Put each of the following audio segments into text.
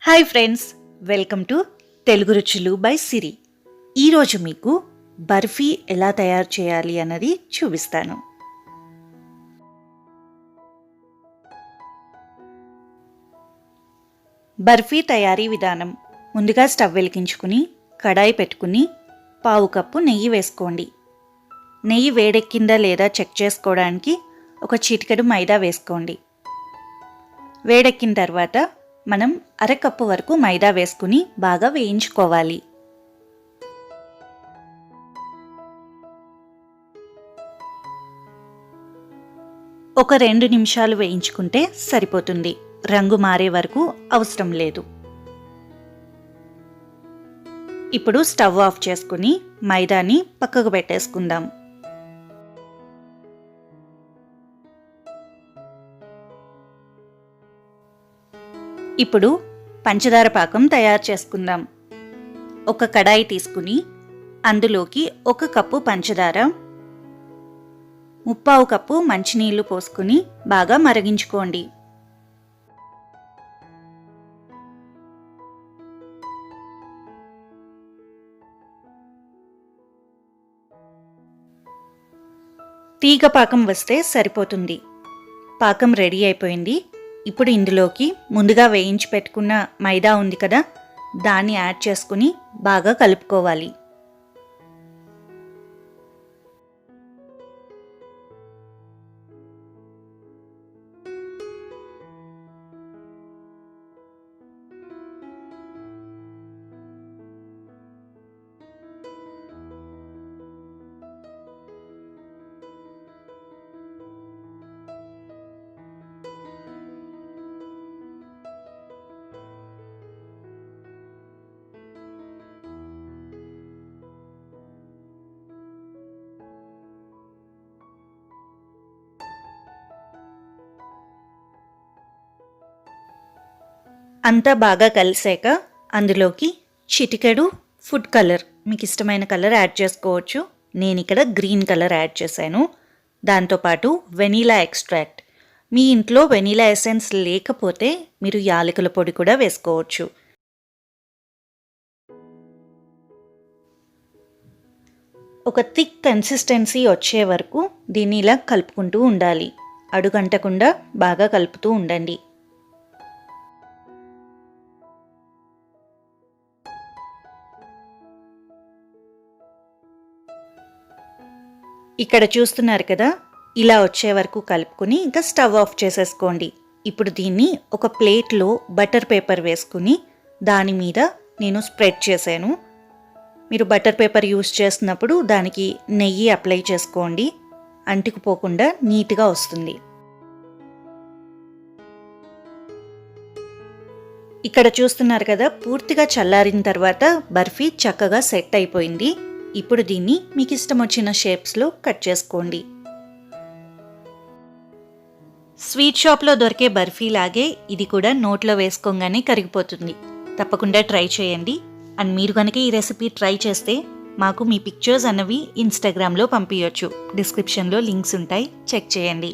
Hi friends, welcome to Telugu రుచులు by సిరి. ఈరోజు మీకు బర్ఫీ ఎలా తయారు చేయాలి అన్నది చూపిస్తాను. బర్ఫీ తయారీ విధానం: ముందుగా స్టవ్ వెలిగించుకుని కడాయి పెట్టుకుని పావు కప్పు నెయ్యి వేసుకోండి. నెయ్యి వేడెక్కిందా లేదా చెక్ చేసుకోవడానికి ఒక చిటికెడు మైదా వేసుకోండి. వేడెక్కిన తర్వాత మనం అరకప్పు వరకు మైదా వేసుకుని బాగా వేయించుకోవాలి. ఒక 2 నిమిషాలు వేయించుకుంటే సరిపోతుంది. రంగు మారే వరకు అవసరం లేదు. ఇప్పుడు స్టవ్ ఆఫ్ చేసుకుని మైదాని పక్కకు పెట్టేసుకుందాం. ఇప్పుడు పంచదార పాకం తయారు చేసుకుందాం. ఒక కడాయి తీసుకుని అందులోకి 1 కప్పు పంచదార, 3/4 కప్పు మంచినీళ్లు పోసుకుని బాగా మరిగించుకోండి. తీగ పాకం వస్తే సరిపోతుంది. పాకం రెడీ అయిపోయింది. ఇప్పుడు ఇందులోకి ముందుగా వేయించి పెట్టుకున్న మైదా ఉంది కదా, దాన్ని యాడ్ చేసుకుని బాగా కలుపుకోవాలి. అంతా బాగా కలిసాక అందులోకి చిటికెడు ఫుడ్ కలర్, మీకు ఇష్టమైన కలర్ యాడ్ చేసుకోవచ్చు. నేను ఇక్కడ గ్రీన్ కలర్ యాడ్ చేశాను. దాంతోపాటు వెనీలా ఎక్స్ట్రాక్ట్. మీ ఇంట్లో వెనీలా ఎసెన్స్ లేకపోతే మీరు యాలకుల పొడి కూడా వేసుకోవచ్చు. ఒక థిక్ కన్సిస్టెన్సీ వచ్చే వరకు దీన్ని ఇలా కలుపుకుంటూ ఉండాలి. అడుగంటకుండా బాగా కలుపుతూ ఉండండి. ఇక్కడ చూస్తున్నారు కదా, ఇలా వచ్చే వరకు కలుపుకుని ఇంకా స్టవ్ ఆఫ్ చేసేసుకోండి. ఇప్పుడు దీన్ని ఒక ప్లేట్లో బటర్ పేపర్ వేసుకుని దాని మీద నేను స్ప్రెడ్ చేశాను. మీరు బటర్ పేపర్ యూస్ చేస్తున్నప్పుడు దానికి నెయ్యి అప్లై చేసుకోండి, అంటుకుపోకుండా నీట్గా వస్తుంది. ఇక్కడ చూస్తున్నారు కదా, పూర్తిగా చల్లారిన తర్వాత బర్ఫీ చక్కగా సెట్ అయిపోయింది. ఇప్పుడు దీన్ని మీకు ఇష్టం వచ్చిన షేప్స్లో కట్ చేసుకోండి. స్వీట్ షాప్లో దొరికే బర్ఫీ లాగే ఇది కూడా నోట్లో వేసుకోగానే కరిగిపోతుంది. తప్పకుండా ట్రై చేయండి. అండ్ మీరు కనుక ఈ రెసిపీ ట్రై చేస్తే మాకు మీ పిక్చర్స్ అన్నవి ఇన్స్టాగ్రామ్లో పంపించవచ్చు. డిస్క్రిప్షన్లో లింక్స్ ఉంటాయి, చెక్ చేయండి.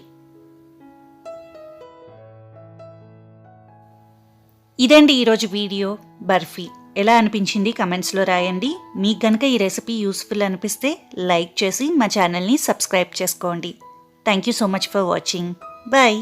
ఇదండి ఈరోజు వీడియో. బర్ఫీ ఎలా అనిపించింది కమెంట్స్లో రాయండి. మీకు గనక ఈ రెసిపీ యూస్ఫుల్ అనిపిస్తే లైక్ చేసి మా ఛానల్ని సబ్స్క్రైబ్ చేసుకోండి. Thank you so much for watching. Bye.